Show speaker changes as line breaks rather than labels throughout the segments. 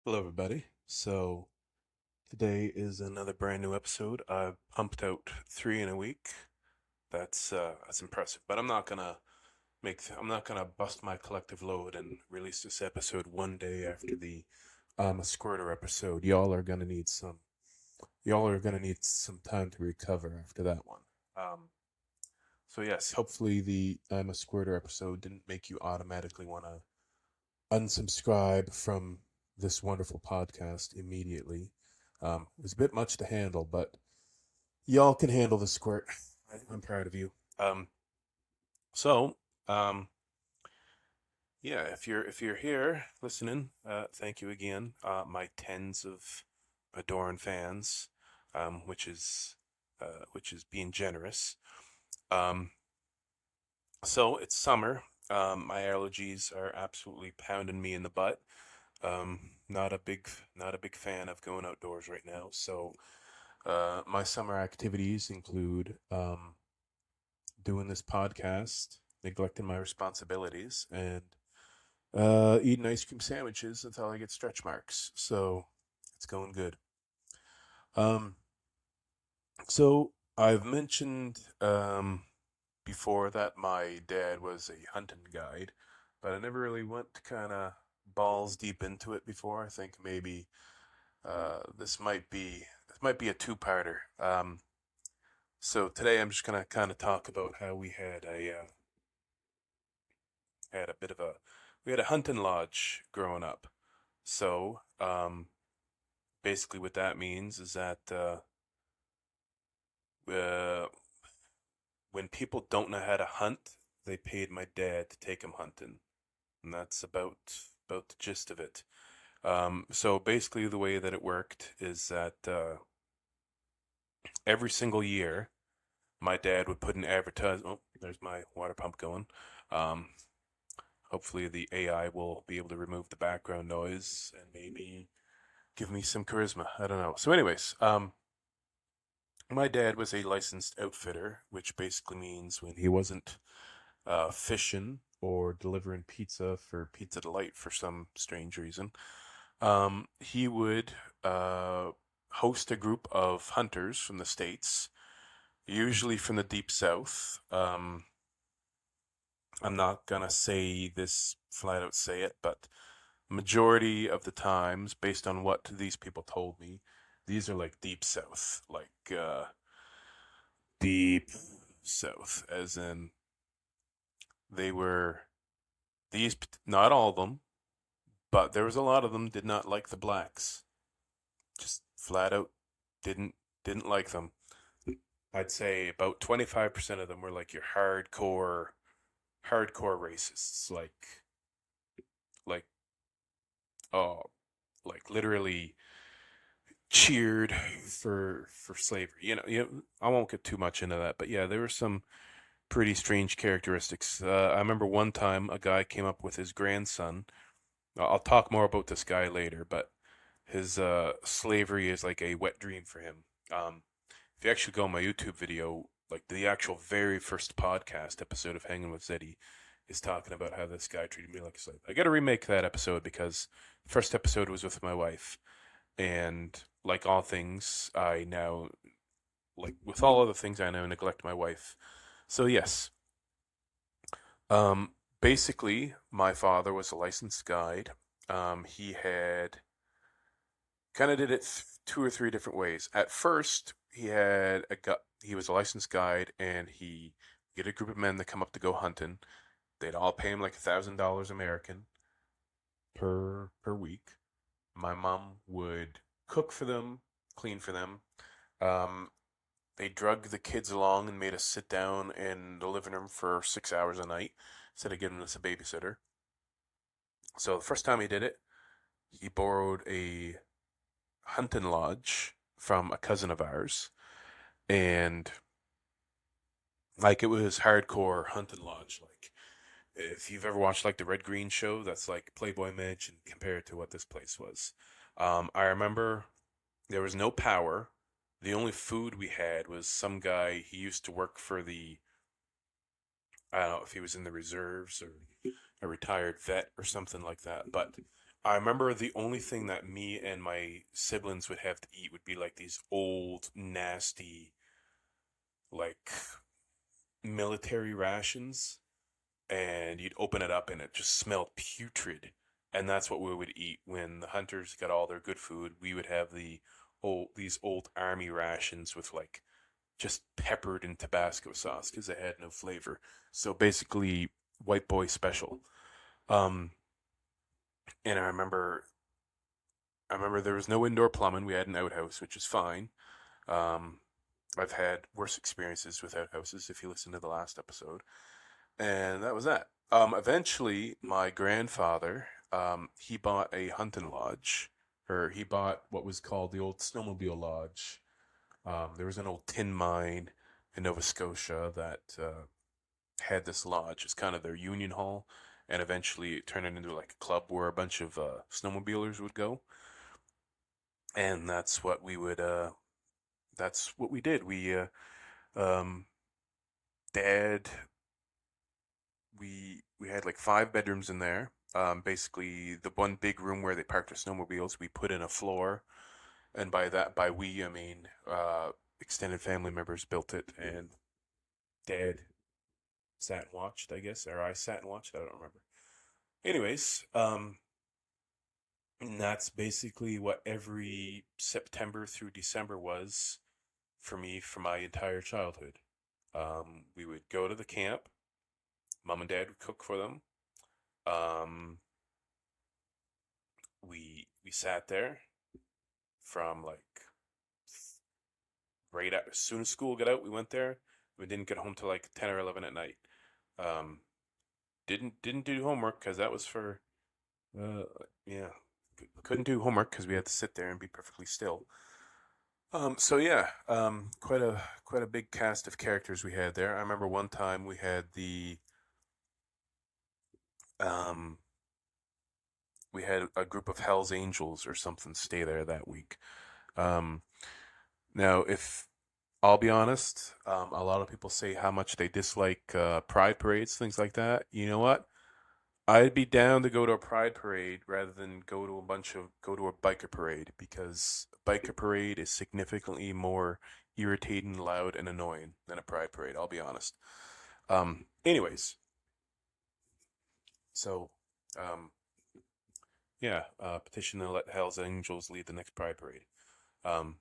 Hello, everybody. So today is another brand new episode. I've pumped out three in a week. That's impressive. But I'm not gonna bust my collective load and release this episode one day after the a squirter episode. Y'all are gonna need some time to recover after that one. Um, so yes, hopefully the I'm a squirter episode didn't make you automatically want to unsubscribe from this wonderful podcast immediately. It was a bit much to handle, but y'all can handle the squirt. I'm proud of you. Um, so, um, yeah, if you're here listening, thank you again, my tens of adoring fans, which is being generous. Um, so it's summer. My allergies are absolutely pounding me in the butt. Not a big fan of going outdoors right now. So my summer activities include doing this podcast, neglecting my responsibilities, and eating ice cream sandwiches until I get stretch marks. So it's going good. Um, so I've mentioned before that my dad was a hunting guide, but I never really went kind of balls deep into it before. I think maybe this might be a two-parter. So today I'm just gonna kind of talk about how we had a bit of a we had a hunting lodge growing up. So basically what that means is that uh, when people don't know how to hunt, they paid my dad to take them hunting, and that's about the gist of it. So basically the way that it worked is that every single year my dad would put an advertisement. Oh, there's my water pump going. Um, Hopefully, the AI will be able to remove the background noise and maybe give me some charisma. I don't know. So, anyways, my dad was a licensed outfitter, which basically means when he wasn't fishing or delivering pizza for Pizza Delight for some strange reason, he would host a group of hunters from the States, usually from the deep south. I'm not gonna say this flat out say it, but majority of the times, based on what these people told me, these are like deep south, like deep south, as in they were these. Not all of them, but there was a lot of them did not like the blacks. Just flat out didn't didn't like them. I'd say about 25% of them were like your hardcore racists, like oh like literally cheered for slavery. I won't get too much into that, but yeah, there were some pretty strange characteristics. I remember one time a guy came up with his grandson. I'll talk more about this guy later, but his slavery is like a wet dream for him. If you actually go on my YouTube video, like the actual very first podcast episode of Hanging with Zeddy is talking about how this guy treated me like a slave. I got to remake that episode because the first episode was with my wife, and like all things, I now, like with all other things, I now neglect my wife. So yes, um, basically, my father was a licensed guide. He had kind of did it two or three different ways. At first, he was a licensed guide, and he get a group of men that come up to go hunting. They'd all pay him like $1,000 American per week. My mom would cook for them, clean for them. Um, they drug the kids along and made us sit down in the living room for 6 hours a night instead of giving us a babysitter. So the first time he did it, he borrowed a hunting lodge from a cousin of ours, and like it was hardcore hunting lodge. Like if you've ever watched like the Red Green show, that's like Playboy Mansion compared to what this place was. I remember there was no power. The only food we had was some guy. He used to work for the, I don't know if he was in the reserves or a retired vet or something like that. But I remember the only thing that me and my siblings would have to eat would be like these old, nasty, like military rations, and you'd open it up and it just smelled putrid. And that's what we would eat when the hunters got all their good food. We would have these old army rations with like just peppered in Tabasco sauce because they had no flavor. So basically, white boy special. Um, and I remember there was no indoor plumbing. We had an outhouse, which is fine. Um, I've had worse experiences with outhouses if you listen to the last episode. And that was that. Eventually, my grandfather, he bought a hunting lodge, or he bought what was called the old snowmobile lodge. There was an old tin mine in Nova Scotia that had this lodge. It's kind of their union hall, and eventually it turned it into like a club where a bunch of snowmobilers would go. And that's what we did. Um, Dad, we had like 5 bedrooms in there. Basically, the one big room where they parked their snowmobiles, we put in a floor, and by we I mean extended family members built it, and Dad sat and watched, I guess, or I sat and watched. I don't remember. Anyways, and that's basically what every September through December was for me for my entire childhood. We would go to the camp. Mom and Dad would cook for them. Um, we sat there from like as soon as school got out. We went there. We didn't get home till like 10 or 11 at night. Um, didn't do homework because that was for uh, yeah. Couldn't do homework because we had to sit there and be perfectly still. So yeah, quite a big cast of characters we had there. I remember one time um we had a group of Hell's Angels or something stay there that week. Um, Now, if I'll be honest, a lot of people say how much they dislike pride parades, things like that. You know what? I'd be down to go to a pride parade rather than go to a biker parade because a biker parade is significantly more irritating, loud, and annoying than a pride parade. I'll be honest. Anyways, so um, yeah, petition to let Hell's Angels lead the next pride parade. Um,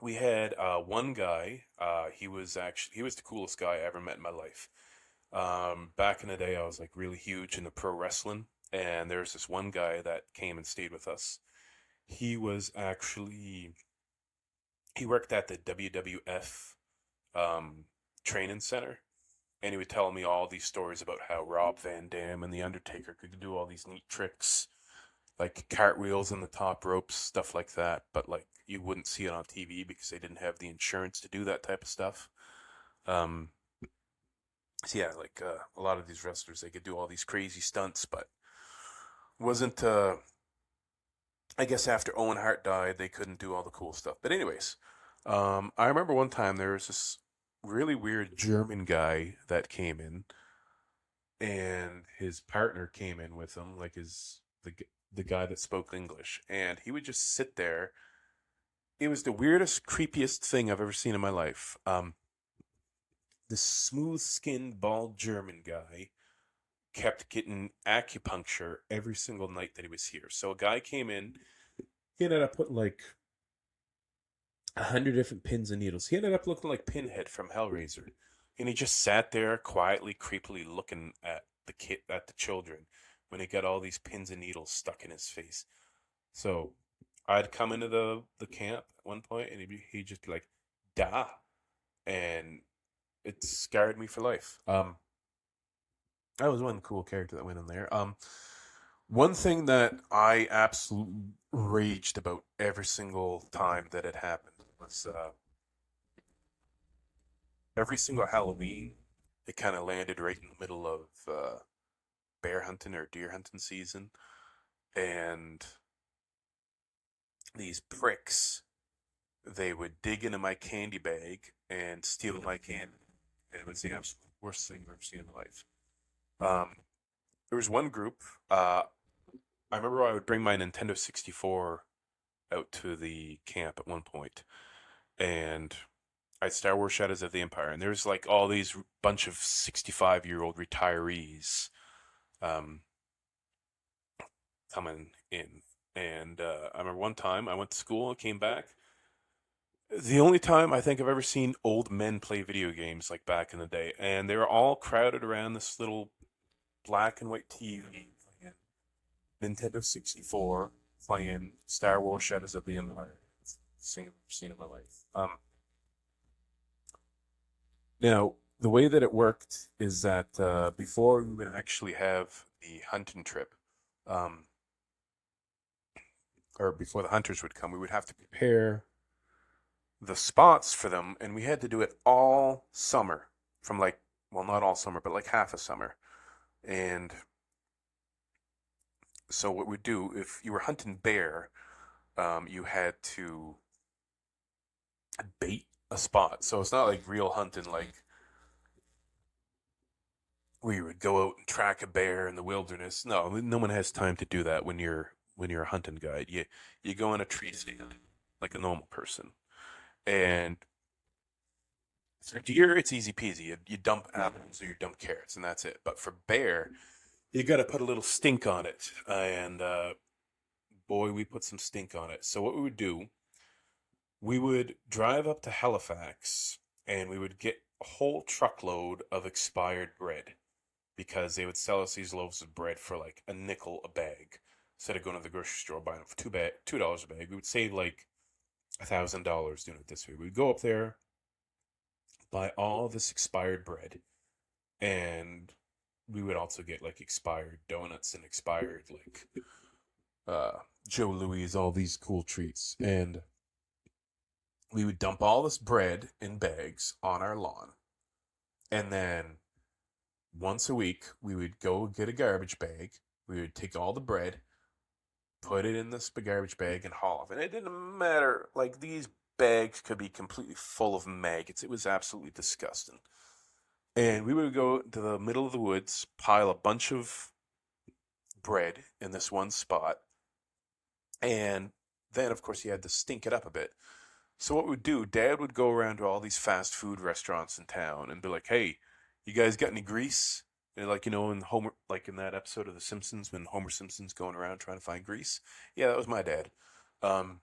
we had one guy. He was the coolest guy I ever met in my life. Back in the day, I was like really huge into pro wrestling, and there was this one guy that came and stayed with us. He was actually he worked at the WWF training center, and he would tell me all these stories about how Rob Van Dam and the Undertaker could do all these neat tricks, like cartwheels and the top ropes, stuff like that. But like you wouldn't see it on TV because they didn't have the insurance to do that type of stuff. Um, so yeah, like a lot of these wrestlers, they could do all these crazy stunts, but wasn't. I guess after Owen Hart died, they couldn't do all the cool stuff. But anyways, I remember one time there was this really weird German guy that came in, and his partner came in with him, like the guy that spoke English, and he would just sit there. It was the weirdest, creepiest thing I've ever seen in my life. This smooth-skinned, bald German guy kept getting acupuncture every single night that he was here. So a guy came in, he ended up putting like 100 different pins and needles. He ended up looking like Pinhead from Hellraiser, and he just sat there quietly, creepily looking at the children when he got all these pins and needles stuck in his face. So I'd come into the camp at one point, and he'd just be like, "Da," and it scarred me for life. That was one cool character that went in there. One thing that I absolutely raged about every single time that it happened was every single Halloween. It kind of landed right in the middle of bear hunting or deer hunting season, and these pricks, they would dig into my candy bag and steal my candy. And it was the absolute worst thing I've ever seen in life. Um, there was one group. I remember I would bring my Nintendo 64 out to the camp at one point, and I'd Star Wars Shadows of the Empire, and there's like all these bunch of 65-year-old retirees um, coming in. And I remember one time I went to school and came back. The only time I think I've ever seen old men play video games like back in the day, and they were all crowded around this little black and white TV playing Nintendo 64, playing Star Wars Shadows of the Empire. Seen in my life. Now, the way that it worked is that before we would actually have the hunting trip, um, or before the hunters would come, we would have to prepare the spots for them, and we had to do it all summer, from like, well, not all summer, but like half a summer. And so what we'd do, if you were hunting bear, you had to bait a spot. So it's not like real hunting, like where you would go out and track a bear in the wilderness. No, no one has time to do that when you're a hunting guide. You go on a tree stand like a normal person. And for deer, it's easy peasy. You dump apples or you dump carrots, and that's it. But for bear, you got to put a little stink on it. And boy, we put some stink on it. So what we would do, we would drive up to Halifax, and we would get a whole truckload of expired bread because they would sell us these loaves of bread for like a nickel a bag. Instead of going to the grocery store buying them for $2 a bag, we would save like $1,000 doing it this way. We'd go up there, buy all this expired bread, and we would also get like expired donuts and expired like uh Joe Louis, all these cool treats. And we would dump all this bread in bags on our lawn. And then once a week, we would go get a garbage bag. We would take all the bread, put it in this garbage bag, and haul off. And it didn't matter. Like, these bags could be completely full of maggots. It was absolutely disgusting. And we would go to the middle of the woods, pile a bunch of bread in this one spot. And then, of course, you had to stink it up a bit. So what we'd do, Dad would go around to all these fast food restaurants in town and be like, "Hey, you guys got any grease?" And like in Homer, like in that episode of The Simpsons when Homer Simpson's going around trying to find grease. Yeah, that was my dad. Um,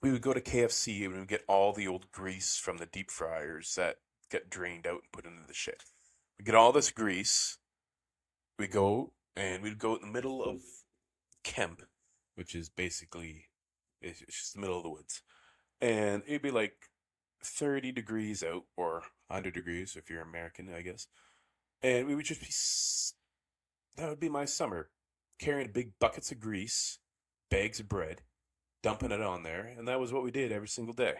we would go to KFC and we would get all the old grease from the deep fryers that get drained out and put into the shit. We get all this grease. We go and we'd go in the middle of Kemp, which is basically it's just the middle of the woods, and it'd be like 30 degrees out or 100 degrees if you're American, I guess. And we would just be that would be my summer, carrying big buckets of grease, bags of bread, dumping it on there, and that was what we did every single day.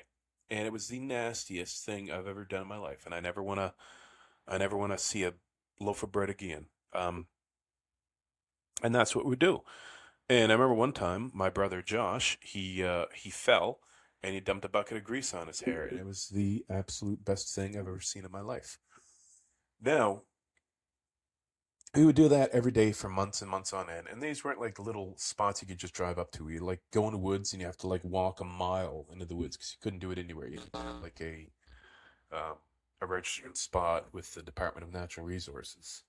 And it was the nastiest thing I've ever done in my life, and I never want to see a loaf of bread again. And that's what we do. And I remember one time my brother Josh, he fell and he dumped a bucket of grease on his hair, and it was the absolute best thing I've ever seen in my life. Now, we would do that every day for months and months on end, and these weren't like little spots you could just drive up to. You like go in the woods and you have to like walk a mile into the woods because you couldn't do it anywhere. You had to have like um, a registered spot with the Department of Natural Resources,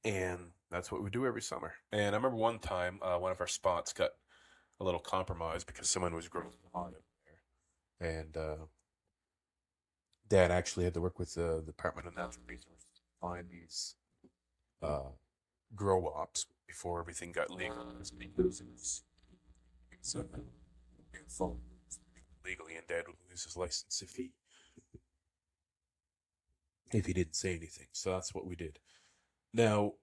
and that's what we do every summer. And I remember one time one of our spots got a little compromised because someone was growing pot up there, and Dad actually had to work with the Department of Natural Resources to find these uh, grow ops before everything got legal. Because it's legally, and Dad would lose his license if he didn't say anything. So that's what we did. Now,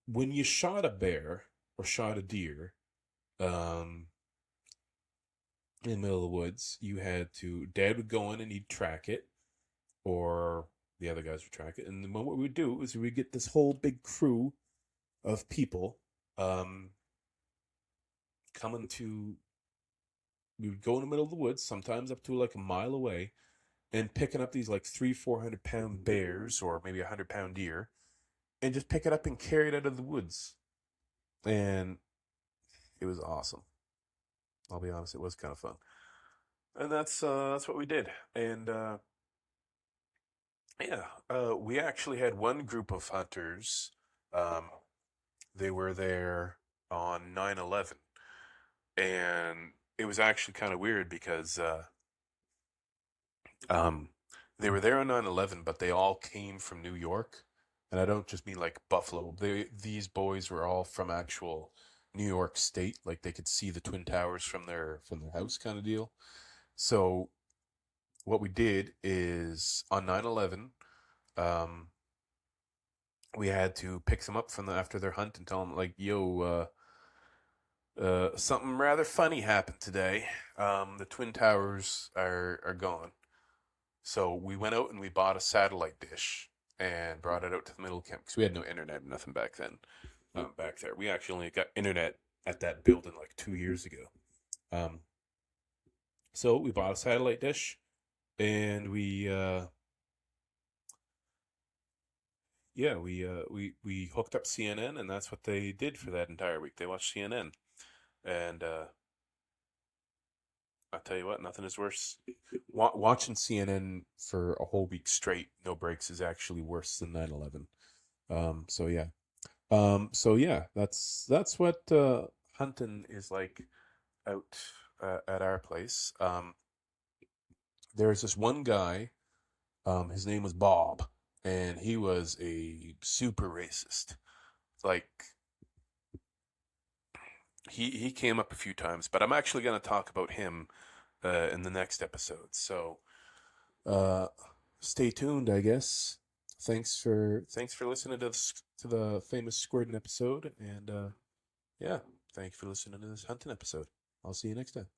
when you shot a bear or shot a deer, um, in the middle of the woods, you had to, Dad would go in and he'd track it, or the other guys would track it. And then what we would do is we would get this whole big crew of people um, coming to, we would go in the middle of the woods, sometimes up to like a mile away, and picking up these like 400 pound bears or maybe 100 pound deer. and just pick it up and carry it out of the woods. And it was awesome. I'll be honest, it was kind of fun. And that's what we did. And yeah, we actually had one group of hunters. Um, they were there on 9/11, and it was actually kind of weird because um, they were there on 9/11, but they all came from New York. And I don't just mean like Buffalo. These boys were all from actual New York State. Like they could see the Twin Towers from their house kind of deal. So what we did is on 9/11, um, we had to pick them up from after their hunt and tell them like, "Yo, something rather funny happened today. The Twin Towers are gone." So we went out and we bought a satellite dish and brought it out to the middle camp because we had no internet or nothing back then. Back there, we actually only got internet at that building like 2 years ago. Um, so we bought a satellite dish and we hooked up CNN, and that's what they did for that entire week. They watched CNN, and I tell you what, nothing is worse. Watching CNN for a whole week straight, no breaks, is actually worse than 9/11. So yeah, that's what hunting is like out at our place. There's this one guy. His name was Bob, and he was a super racist. Like he came up a few times, but I'm actually going to talk about him in the next episode. So uh, stay tuned, I guess. Thanks for listening to the famous Squirtin episode, and yeah, thank you for listening to this hunting episode. I'll see you next time.